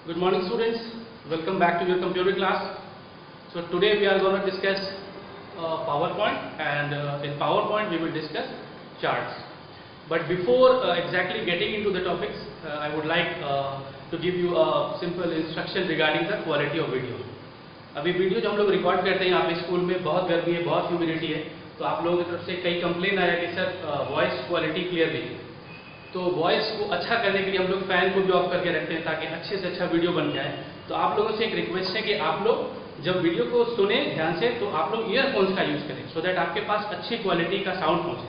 Good morning students, welcome back to your computer class. So today we are going to discuss PowerPoint, and in PowerPoint we will discuss charts. But before exactly getting into the topics, I would like to give you a simple instruction regarding the quality of video. अभी video जो हम लोग record करते हैं यहाँ पे school में बहुत गर्मी है, बहुत ह्यूमिडिटी है, तो आप लोगों की तरफ से कई कंप्लेन आया कि सर वॉइस क्वालिटी क्लियर नहीं है। तो वॉइस को अच्छा करने के लिए हम लोग फैन को भी ऑफ करके रखते हैं ताकि अच्छे से अच्छा वीडियो बन जाए। तो आप लोगों से एक रिक्वेस्ट है कि आप लोग जब वीडियो को सुने ध्यान से तो आप लोग ईयरफोन्स का यूज़ करें, सो दैट आपके पास अच्छी क्वालिटी का साउंड पहुँचे।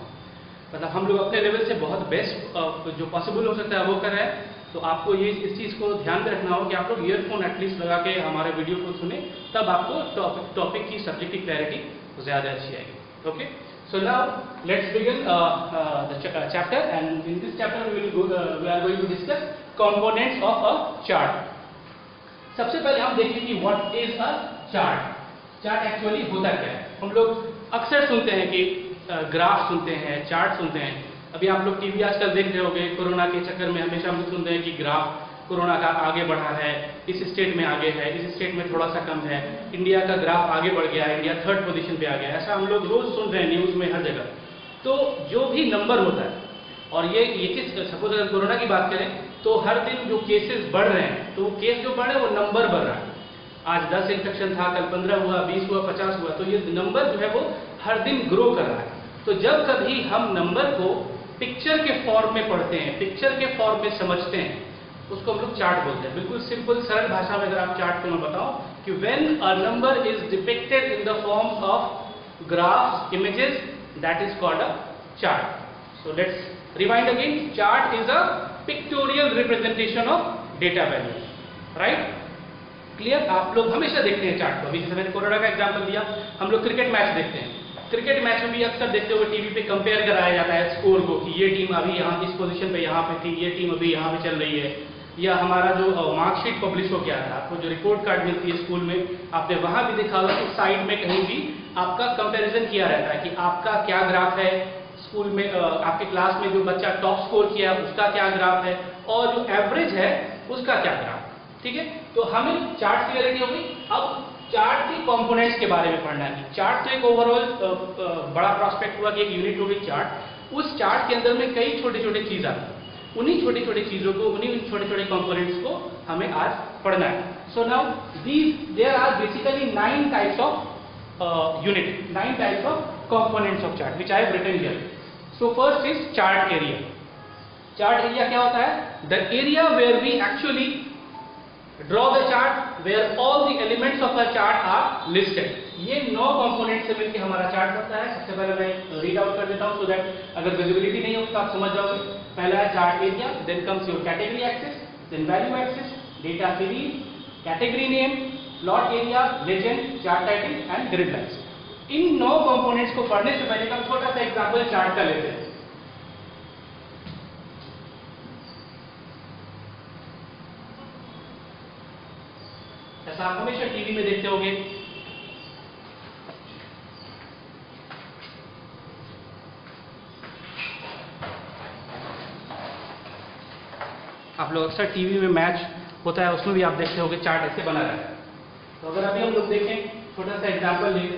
मतलब हम लोग अपने लेवल से बहुत बेस्ट जो पॉसिबल हो सकता है वो कर रहे हैं। तो आपको ये इस चीज़ को ध्यान में रखना हो कि आप लोग ईयरफोन एटलीस्ट लगा के हमारे वीडियो को सुने, तब आपको टॉपिक की सब्जेक्ट की क्लैरिटी ज़्यादा अच्छी आएगी। Okay, so now let's begin the chapter, and in this chapter we are going to discuss components of a chart. सबसे पहले हम देखें कि what is a chart. Chart actually होता क्या है। हम लोग अक्सर सुनते हैं कि ग्राफ सुनते हैं, चार्ट सुनते हैं। अभी आप लोग टीवी आजकल देख रहे होंगे, कोरोना के चक्कर में हमेशा हम सुनते हैं कि ग्राफ कोरोना का आगे बढ़ा है, इस स्टेट में आगे है, इस स्टेट में थोड़ा सा कम है, इंडिया का ग्राफ आगे बढ़ गया है, इंडिया 3rd पोजीशन पे आ गया है। ऐसा हम लोग रोज सुन रहे हैं न्यूज़ में हर जगह। तो जो भी नंबर होता है, और ये चीज सपोज अगर कोरोना की बात करें तो हर दिन जो केसेस बढ़ रहे हैं, तो वो केस जो बढ़ रहे हैं वो नंबर बढ़ रहा है। आज 10 इन्फेक्शन था, कल 15 हुआ, 20 हुआ, 50 हुआ, तो ये नंबर जो है वो हर दिन ग्रो कर रहा है। तो जब कभी हम नंबर को पिक्चर के फॉर्म में पढ़ते हैं, पिक्चर के फॉर्म में समझते हैं, उसको हम लोग चार्ट बोलते हैं। बिल्कुल सिंपल सरल भाषा में अगर आप चार्ट को मैं बताऊं कि when a number is depicted in the forms of graphs, images, that is called a chart. So let's rewind again. Chart is a pictorial representation of data values, right? Clear? आप लोग हमेशा देखते हैं chart को। अभी जैसे मैंने corona का एग्जाम्पल दिया, हम लोग क्रिकेट मैच देखते हैं। क्रिकेट मैच में भी अक्सर देखते हुए टीवी पे कंपेयर कराया जाता है स्कोर को कि ये टीम अभी यहाँ इस पोजीशन पे यहाँ पे थी, ये टीम अभी यहाँ पे चल रही है। या हमारा जो मार्कशीट पब्लिश हो गया था, आपको जो रिपोर्ट कार्ड मिलती है स्कूल में, आपने वहां भी देखा होगा कि साइड में कहीं भी आपका कंपैरिजन किया रहता है कि आपका क्या ग्राफ है स्कूल में, आपके क्लास में जो बच्चा टॉप स्कोर किया उसका क्या ग्राफ है, और जो एवरेज है उसका क्या ग्राफ। ठीक है, तो हमें चार्ट क्लियरिटी हो गई। अब चार्ट के कंपोनेंट्स के बारे में पढ़ना है। चार्ट तो एक ओवरऑल बड़ा प्रोस्पेक्ट हुआ कि एक यूनिट हो गई चार्ट। उस चार्ट के अंदर में कई छोटे छोटे चीज आती हैं, उन्हीं छोटी छोटी चीजों को, उन्हीं छोटे छोटे कंपोनेंट्स को हमें आज पढ़ना है। So now there are basically 9 types of unit, 9 types of components of chart which I have written here. So first is chart area. Chart area क्या होता है? The area where we actually draw the chart where all the elements of a chart are listed। ये 9 component से मिलकर हमारा chart बनता है। सबसे पहले मैं रीड आउट कर देता हूं सो दैट अगर विजिबिलिटी नहीं होगी तो आप समझ जाओगे। पहला है chart area, then comes your category axis, then value axis, data series, category name, plot area, legend, chart title and grid lines. इन 9 कंपोनेंट्स को पढ़ने से पहले हम छोटा सा एग्जांपल चार्ट का लेते हैं। जैसा आप हमेशा टीवी में देखते होंगे, आप लोग अक्सर टीवी में मैच होता है उसमें भी आप देखते होंगे चार्ट ऐसे बना रहता है। तो अगर अभी हम लोग देखें, छोटा सा एग्जांपल लें,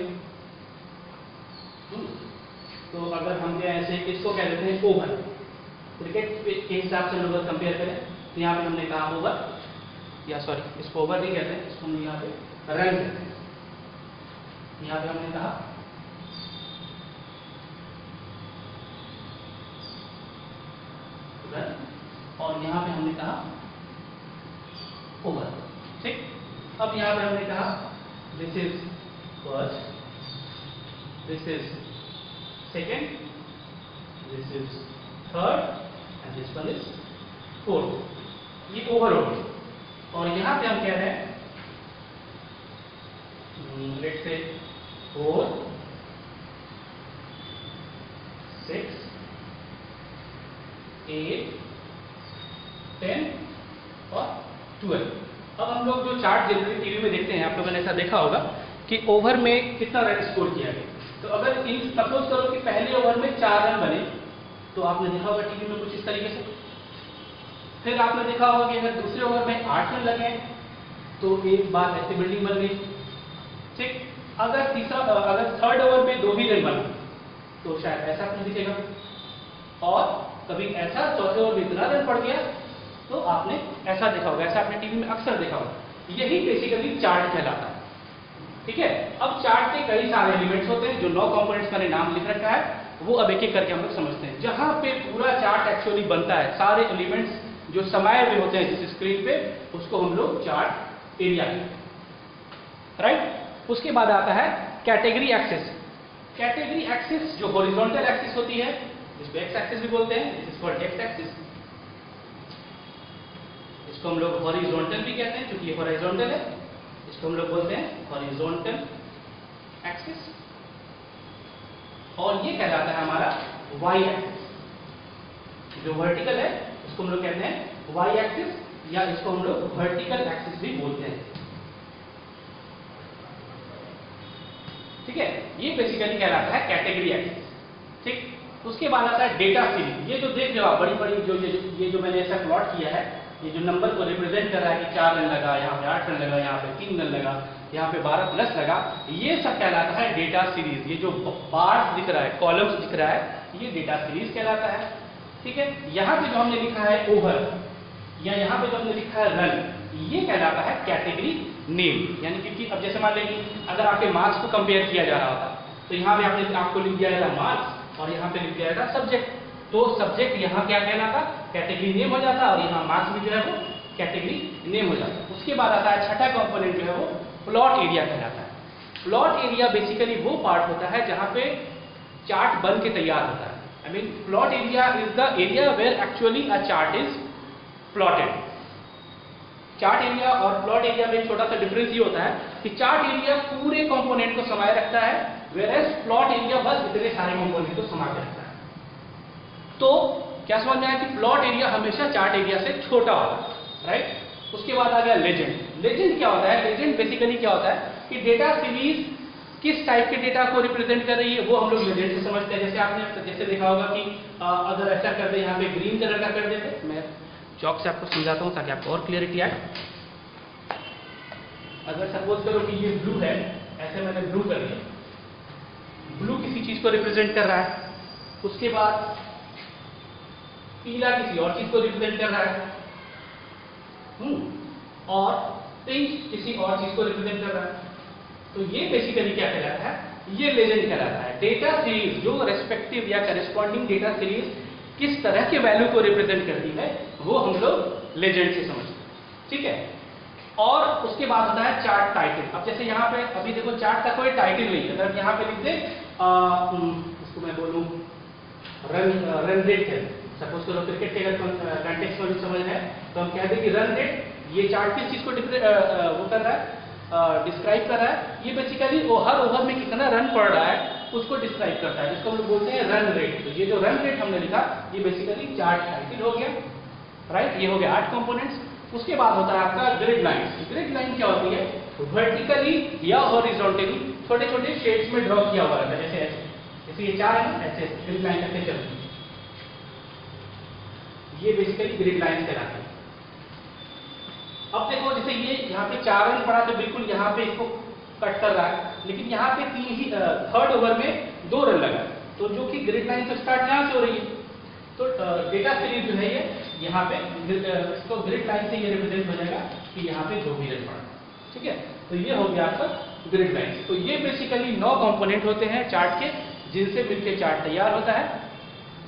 तो अगर हम ऐसे इसको कह देते हैं ओवर, क्रिकेट के हिसाब से हम लोग कंपेयर करें तो यहाँ पे हमने कहा ओवर, या सॉरी इसको ओवर नहीं कहते हैं, इसको हम यहाँ पे रन कहते हैं। यहाँ पे हमने कहा रन, और यहाँ पे हमने कहा ओवर। ठीक, अब यहाँ पे हमने कहा this is first, this is second, this is third and this one is fourth. ये ओवर हो गई। और यहाँ पे हम कह रहे हैं लेट्स से 4, 6, 8, 10 और 12। अब हम लोग जो चार्ट जनरली टीवी में देखते हैं, आप लोगों ने ऐसा देखा होगा कि ओवर में कितना रन स्कोर किया गया। तो अगर इन सपोज करो कि पहले ओवर में 4 रन बने, तो आपने देखा होगा टीवी में कुछ इस तरीके से फिर आपने देखा होगा कि अगर दूसरे ओवर में 8 रन लगे तो एक बार ऐसी बिल्डिंग बन गई, ठीक। अगर थर्ड ओवर में 2 ही रन बना तो शायद ऐसा कुछ दिखेगा, और कभी ऐसा चौथे ओवर में इतना रन पड़ गया तो आपने ऐसा देखा होगा, ऐसा आपने टीवी में अक्सर देखा होगा। यही बेसिकली चार्ट कहलाता है, ठीक है। अब चार्ट के कई सारे एलिमेंट्स होते हैं, जो 9 कंपोनेंट्स मैंने नाम लिख रखा है वो अब एक एक करके हम लोग समझते हैं। जहां पे पूरा चार्ट एक्चुअली बनता है, सारे एलिमेंट्स जो समाये हुए होते हैं जिस स्क्रीन पे, उसको हम लोग चार्ट एरिया कहते हैं, राइट। उसके बाद आता है कैटेगरी एक्सिस। कैटेगरी एक्सिस जो हॉरिजॉन्टल एक्सिस होती है, इसको एक्स एक्सिस भी बोलते हैं, this is called x axis. इसको हम लोग हॉरिजॉन्टल भी कहते हैं क्योंकि ये हॉरिजॉन्टल है, इसको हम लोग बोलते हैं हॉरिजॉन्टल एक्सिस। और ये कहलाता है हमारा वाई एक्सिस। जो वर्टिकल है इसको हम लोग कहते हैं वाई एक्सिस, या इसको हम लोग वर्टिकल एक्सिस भी बोलते हैं, ठीक है। ये बेसिकली कहलाता है कैटेगरी एक्सिस, ठीक। उसके बाद आता है डेटा सीरीज। ये जो देख रहे हो आप बड़ी बड़ी जो मैंने ऐसा प्लॉट किया है, ये जो नंबर को रिप्रेजेंट कर रहा है कि 4 रन लगा, यहाँ पे 8 रन लगा, यहाँ पे 3 रन लगा, यहाँ पे 12 प्लस लगा, ये सब कहलाता है डेटा सीरीज। ये जो बार्स दिख रहा है, कॉलम्स दिख रहा है, ये डेटा सीरीज कहलाता है, ठीक है। यहाँ पे जो हमने लिखा है ओवर, या यहाँ पे जो हमने लिखा है रन, ये कहलाता है कैटेगरी नेम। यानी क्योंकि अब जैसे मान लेंगे अगर आपके मार्क्स को कंपेयर किया जा रहा होता तो यहाँ पे आपने आपको लिख दिया जाएगा मार्क्स और यहाँ पे लिख दिया जाएगा सब्जेक्ट, तो सब्जेक्ट यहाँ क्या कहलाता, कैटेगरी नेम हो जाता, और यहाँ मार्क्स भी जो है वो कैटेगरी नेम हो जाता। उसके बाद आता है छठा कंपोनेंट जो है वो प्लॉट एरिया कहलाता है। प्लॉट एरिया बेसिकली वो पार्ट होता है जहाँ पे चार्ट बन के तैयार होता है। I mean plot area is the area where actually a chart is plotted. Chart area और प्लॉट एरिया में छोटा सा डिफरेंस ये होता है कि चार्ट एरिया पूरे कंपोनेंट को समाये रखता है, वेयर प्लॉट एरिया बस इतने सारे कंपोनेंट को समा के रखता है। तो क्या समझ में आया कि प्लॉट एरिया हमेशा चार्ट एरिया से छोटा होता है, राइट। उसके बाद आ गया लेजेंड। लेजेंड क्या होता है? लेजेंड बेसिकली क्या होता है कि डेटा सीरीज किस टाइप के डेटा को रिप्रेजेंट कर रही है वो हम लोग लेजेंड से समझते हैं। जैसे आपने जैसे देखा होगा कि अगर ऐसा कर दे, यहाँ पे ग्रीन कलर का कर देते, मैं चौक से आपको समझाता हूँ ताकि आपको और क्लियरिटी आए। अगर सपोज करो कि ये ब्लू है, ऐसे मैंने ब्लू कर दिया, ब्लू किसी चीज को रिप्रेजेंट कर रहा है, उसके बाद पीला किसी और चीज को रिप्रेजेंट कर रहा है, और पिंक किसी और चीज को रिप्रेजेंट कर रहा है। तो ये बेसिकली क्या कहलाता है? ये लेजेंड कहलाता है। डेटा सीरीज जो रेस्पेक्टिव या करस्पॉन्डिंग डेटा सीरीज किस तरह के वैल्यू को रिप्रेजेंट करती है वो हम लोग लेजेंड से समझते हैं, ठीक है। और उसके बाद होता है चार्ट टाइटल। अब जैसे यहाँ पे अभी देखो चार्ट का कोई टाइटल नहीं है, अगर यहाँ पे लिख दे इसको मैं बोलूँ रन रेट है, सपोज करो क्रिकेट के अगर कंटेक्स्ट में समझ है तो हम कह दें कि रन रेट ये चार्ट किस चीज को वो कर रहा है, डिस्क्राइब कर रहा है। ये बेसिकली हर ओवर में कितना रन पड़ रहा है उसको डिस्क्राइब करता है, जिसको हम लोग बोलते हैं रन रेट। तो ये जो रन रेट हमने लिखा ये बेसिकली चार्ट टाइटल हो गया, राइट। ये हो गया 8 कंपोनेंट्स। उसके बाद होता है आपका ग्रिड लाइन। ग्रिड लाइन क्या होती है? वर्टिकली या हॉरिजॉन्टली छोटे छोटे शेड्स में ड्रॉ किया हुआ रहता है, जैसे जैसे ये 4 है ऐसे ग्रिड लाइन करके चलती है, ये बेसिकली ग्रिड लाइन कहलाती है। अब देखो जैसे ये यहाँ पे 4 रन पड़ा तो बिल्कुल यहाँ पे इसको कट कर रहा है, लेकिन यहाँ पे थर्ड ओवर में 2 रन लगा, तो जो कि ग्रिड लाइन से स्टार्ट यहाँ से हो रही है। तो डेटा सीरीज जो है ये यहाँ पे इसको ग्रिड लाइन से ये रिप्रेजेंट हो जाएगा कि यहाँ पे 2 भी रन पड़ा, ठीक है। तो ये हो गया आपका ग्रिड लाइन। तो ये बेसिकली 9 कंपोनेंट होते हैं चार्ट के, जिनसे मिलकर चार्ट तैयार होता है।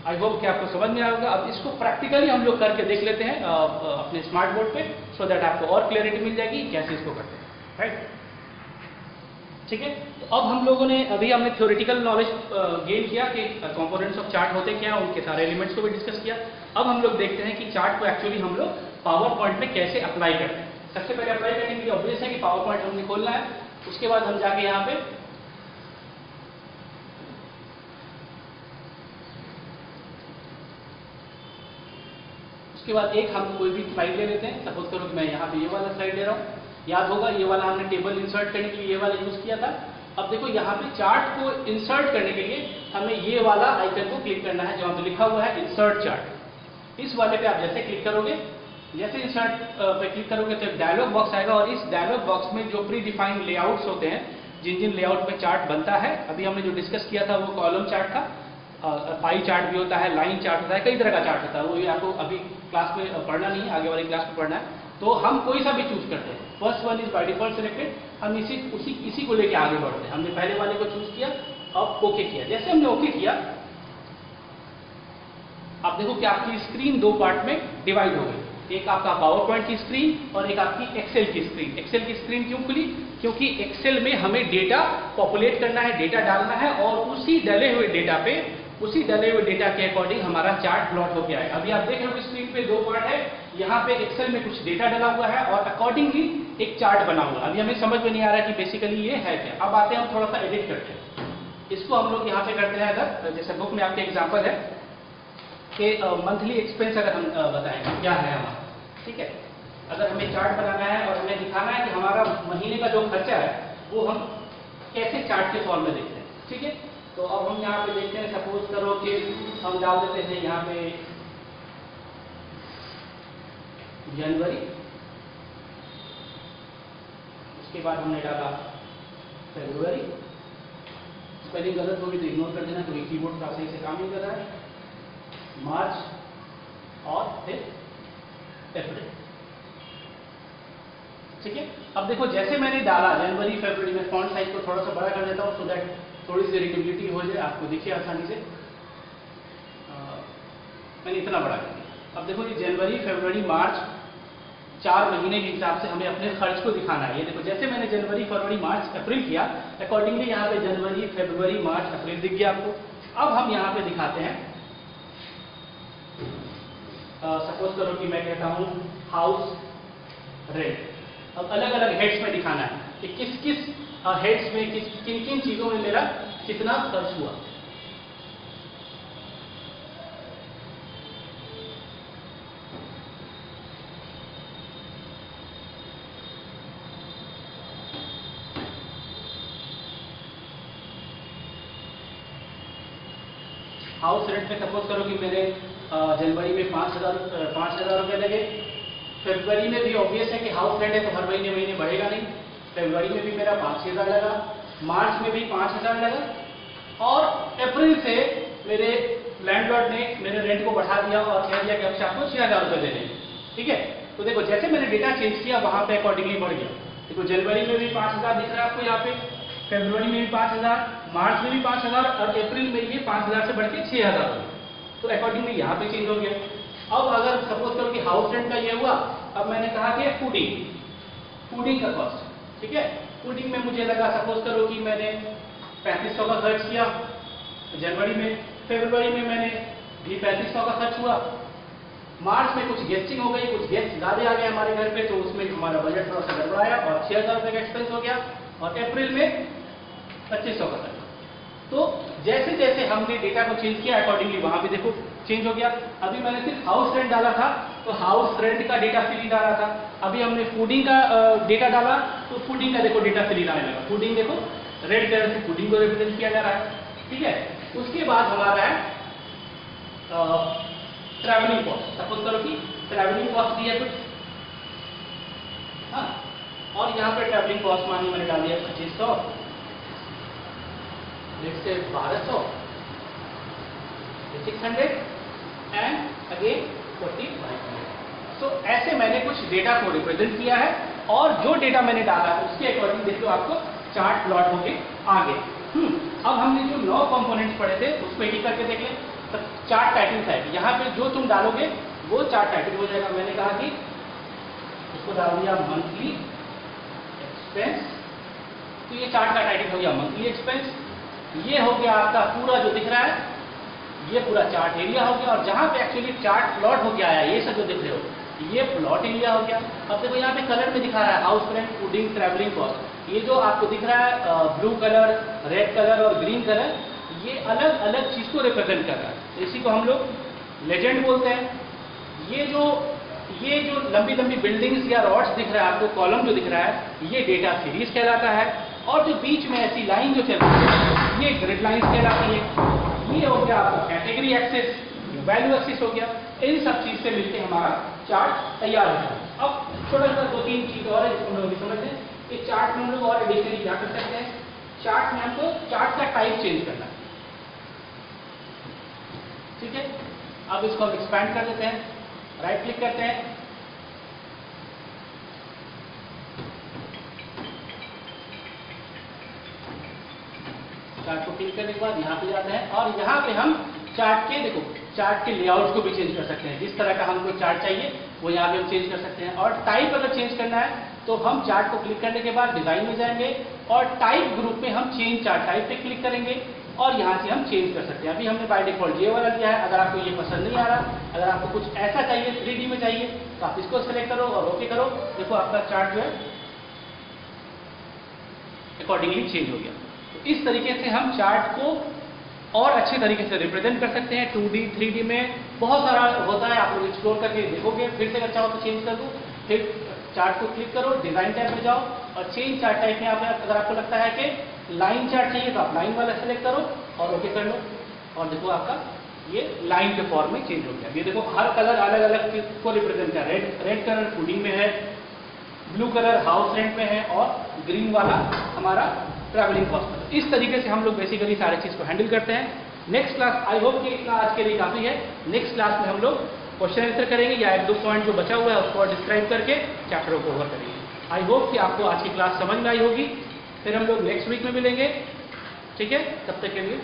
आई होप कि आपको समझ में आएगा। अब इसको प्रैक्टिकली हम लोग करके देख लेते हैं अपने स्मार्ट बोर्ड पे, सो दैट आपको और क्लैरिटी मिल जाएगी कैसे इसको करते हैं, राइट, ठीक है। तो अब हम लोगों ने हमने थ्योरेटिकल नॉलेज गेन किया कि कंपोनेंट्स ऑफ चार्ट होते क्या, उनके सारे एलिमेंट्स को भी डिस्कस किया। अब हम लोग देखते हैं कि चार्ट को एक्चुअली हम लोग पावर पॉइंट में कैसे अप्लाई करते हैं। सबसे पहले अप्लाई करने के लिए ऑब्वियस है कि पावर पॉइंट हमने खोलना है। उसके बाद हम जाके यहाँ पे उसके बाद एक हम कोई भी स्लाइड ले लेते हैं। सपोज करो कि मैं यहाँ पे ये वाला स्लाइड ले रहा हूँ, याद होगा ये वाला हमने टेबल इंसर्ट करने के लिए ये वाला यूज किया था। अब देखो यहाँ पे चार्ट को इंसर्ट करने के लिए हमें ये वाला आइकन को क्लिक करना है जहाँ पे लिखा हुआ है इंसर्ट चार्ट। इस वाले पे आप जैसे क्लिक करोगे जैसे इंसर्ट पे क्लिक करोगे तो एक डायलॉग बॉक्स आएगा और इस डायलॉग बॉक्स में जो प्री डिफाइंड लेआउट्स होते हैं, जिन जिन लेआउट में चार्ट बनता है, अभी हमने जो डिस्कस किया था वो कॉलम चार्ट था, पाई चार्ट भी होता है, लाइन चार्ट होता है, कई तरह का चार्ट होता है, वो ये आपको अभी क्लास में पढ़ना नहीं है, आगे वाली क्लास में पढ़ना है। तो हम कोई सा भी चूज करते हैं, first one is by default selected, हम इसी को लेके आगे बढ़ते हैं। हमने पहले वाले को चूज किया, अब ओके किया। जैसे हमने ओके किया, आप देखो कि आपकी स्क्रीन दो पार्ट में डिवाइड हो गई, एक आपका पावर पॉइंट की स्क्रीन और एक आपकी एक्सेल की स्क्रीन। एक्सेल की स्क्रीन क्यों खुली? क्योंकि एक्सेल में हमें डेटा पॉपुलेट करना है, डेटा डालना है, और उसी डले हुए डेटा के अकॉर्डिंग हमारा चार्ट प्लॉट होकर आएगा। अभी आप देख रहे हो स्क्रीन पे दो पार्ट है, यहाँ पे एक्सेल में कुछ डेटा डाला हुआ है और अकॉर्डिंगली एक चार्ट बना हुआ है। अभी हमें समझ में नहीं आ रहा है कि बेसिकली ये है क्या। अब आते हैं, हम थोड़ा सा एडिट करते हैं इसको। हम लोग यहाँ पे करते हैं, अगर जैसे बुक में आपके एग्जाम्पल है कि मंथली एक्सपेंस अगर हम बताएंगे क्या है हमारा, ठीक है। अगर हमें चार्ट बनाना है और हमें दिखाना है कि हमारा महीने का जो खर्चा है वो हम कैसे चार्ट के फॉर्म में देखते हैं, ठीक है। तो अब हम यहाँ पे देखते हैं, सपोज करो कि हम डाल देते हैं यहाँ पे जनवरी, उसके बाद हमने डाला फरवरी। स्पेलिंग गलत होगी तो इग्नोर कर देना, क्योंकि कीबोर्ड का सही से काम नहीं कर रहा है। मार्च और फिर अप्रैल, ठीक है। अब देखो जैसे मैंने डाला जनवरी फरवरी में, फॉन्ट साइज को थोड़ा सा बड़ा कर देता हूँ सो दैट थोड़ी सी रीडेबिलिटी हो जाए, आपको दिखे आसानी से। मैंने इतना बड़ा कर दिया। अब देखो ये जनवरी फरवरी मार्च 4 महीने के हिसाब से हमें अपने खर्च को दिखाना है। ये देखो जैसे मैंने जनवरी फरवरी मार्च अप्रैल किया, अकॉर्डिंगली यहाँ पे जनवरी फरवरी मार्च अप्रैल दिख गया आपको। अब हम यहाँ पे दिखाते हैं, सपोज करो कि मैं कहता हूँ हाउस रेंट। अब अलग अलग हेड्स में दिखाना है कि किस किस हेड्स में किन किन चीजों में मेरा कितना खर्च हुआ। हाउस रेंट में सपोज करो कि मेरे जनवरी में 5,000 रुपये लगे। फरवरी में भी ऑब्वियस है कि हाउस रेंट है तो हर महीने महीने बढ़ेगा नहीं। फरवरी में भी मेरा 5,000 लगा, मार्च में भी 5,000 लगा, और अप्रैल से मेरे लैंडलॉर्ड ने मेरे रेंट को बढ़ा दिया और कह दिया कि अब आपको 6,000 रुपये देने, ठीक है। तो देखो जैसे मैंने डेटा चेंज किया वहां पे अकॉर्डिंगली बढ़ गया। देखो जनवरी में भी 5,000 दिख रहा है आपको यहाँ पे, फरवरी में भी 5,000, मार्च में भी 5,000 और अप्रैल में ये 5,000 से बढ़ के 6,000 हो गया। तो अकॉर्डिंगली यहाँ पे चेंज हो गया। अब अगर सपोज करो कि हाउस रेंट का ये हुआ, अब मैंने कहा कि फूडिंग का कॉस्ट, ठीक है। फूडिंग में मुझे लगा, सपोज करो कि मैंने 3500 का खर्च किया जनवरी में, फरवरी में मैंने भी 3500 का खर्च हुआ, मार्च में कुछ गेस्टिंग हो गई, कुछ गेस्ट ज्यादा आ गए हमारे घर पे, तो उसमें हमारा बजट थोड़ा सा गड़बड़ाया और 6,000 रुपये का एक्सपेंस हो गया, और अप्रैल में 2500 का खर्च। तो जैसे जैसे हमने डेटा को चेंज किया अकॉर्डिंगली वहां भी देखो चेंज हो गया। अभी मैंने सिर्फ हाउस रेंट डाला था तो हाउस रेंट का डेटा सीरीज आ रहा था। अभी हमने फूडिंग का डेटा डाला तो फूडिंग का देखो डेटा सीरीज आने लगा। फूडिंग देखो रेड कलर से फूडिंग को रिप्रेजेंट किया जा रहा है, ठीक है। उसके बाद हमारा है ट्रैवलिंग कॉस्ट। सपोज करो कि ट्रैवलिंग कॉस्ट दी है कुछ, हाँ, और यहाँ पे ट्रैवलिंग कॉस्ट मानी मैंने डाल दिया 2500, लेट्स से 1200, 600 एंड अगेन 4500। सो ऐसे मैंने कुछ डेटा को रिप्रेजेंट किया है और जो डेटा मैंने डाला है उसके अकॉर्डिंग देखो आपको चार्ट प्लॉट होके आ गए। अब हमने जो 9 कंपोनेंट्स पढ़े थे उसको एक करके देख लें। तो चार्ट टाइटल है, यहाँ पे जो तुम डालोगे वो चार्ट टाइटल हो जाएगा। मैंने कहा कि उसको डाल दिया मंथली एक्सपेंस, तो ये चार्ट का टाइटल हो गया मंथली एक्सपेंस। ये हो गया आपका पूरा जो दिख रहा है, ये पूरा चार्ट एरिया हो गया, और जहां पे एक्चुअली चार्ट प्लॉट हो गया है ये सब जो दिख रहे हो ये प्लॉट एरिया हो गया। अब देखो यहाँ पे कलर में दिखा रहा है house rent, fooding, travelling cost. ये जो आपको दिख रहा है ब्लू कलर, रेड कलर और ग्रीन कलर, ये अलग अलग चीज को रिप्रेजेंट कर रहा है। इसी को हम लोग लेजेंड बोलते हैं। ये जो लंबी लंबी बिल्डिंग्स या रॉड्स दिख रहा है आपको, कॉलम जो दिख रहा है, ये डेटा सीरीज कहलाता है। और जो बीच में ऐसी लाइन जो चल रही है ये ग्रिड लाइंस कहलाती है। ये हो गया आपका कैटेगरी एक्सेस, वैल्यू एक्सेस हो गया। इन सब चीज से मिलकर हमारा चार्ट तैयार हो जाएगा। अब छोटा सा 2-3 चीज और है जिसको हम लोग अभी समझते हैं। इस चार्ट में हम लोग और एडिशनली क्या कर सकते हैं, चार्ट में हमको चार्ट का टाइप चेंज करना है, ठीक है। अब इसको हम एक्सपैंड कर देते हैं, राइट क्लिक करते हैं, चार्ट को क्लिक करने के बाद यहाँ पे जाते हैं और यहाँ पे हम चार्ट के देखो चार्ट के लेआउट को भी चेंज कर सकते हैं। जिस तरह का हमको चार्ट चाहिए वो यहाँ पे हम चेंज कर सकते हैं। और टाइप अगर चेंज करना है तो हम चार्ट को क्लिक करने के बाद डिजाइन में जाएंगे और टाइप ग्रुप में हम चेंज चार्ट टाइप पे क्लिक करेंगे और यहाँ से हम चेंज कर सकते हैं। अभी हमने बाय डिफॉल्ट ये वाला लिया है। अगर आपको ये पसंद नहीं आ रहा, अगर आपको कुछ ऐसा चाहिए 3D में चाहिए तो आप इसको सेलेक्ट करो और ओके करो। देखो आपका चार्ट जो है अकॉर्डिंगली चेंज हो गया। तो इस तरीके से हम चार्ट को और अच्छे तरीके से रिप्रेजेंट कर सकते हैं। 2D 3D में बहुत सारा होता है, आप लोग एक्सप्लोर करके देखोगे। फिर से अगर चाहो तो चेंज कर दो, फिर चार्ट को क्लिक करो, डिजाइन टैब में जाओ और चेंज चार्ट टाइप में अगर आपको लगता है कि लाइन चार्ट चाहिए तो आप लाइन वाला सेलेक्ट करो और ओके कर लो और देखो आपका ये लाइन के फॉर्म में चेंज हो गया। ये देखो हर कलर अलग अलग को रिप्रेजेंट कर, रेड कलर फूडिंग में है, ब्लू कलर हाउस रेंट में है और ग्रीन वाला हमारा ट्रैवलिंग कॉस्ट में। इस तरीके से हम लोग बेसिकली सारे चीज को हैंडल करते हैं। नेक्स्ट क्लास, आई होप कि इतना आज के लिए काफी है। नेक्स्ट क्लास में हम लोग क्वेश्चन आंसर करेंगे या 1-2 पॉइंट जो बचा हुआ है उसको डिस्क्राइब करके चैप्टर को कवर करेंगे। आई होप कि आपको आज की क्लास समझ में आई होगी। फिर हम लोग नेक्स्ट वीक में मिलेंगे, ठीक है। तब तक के लिए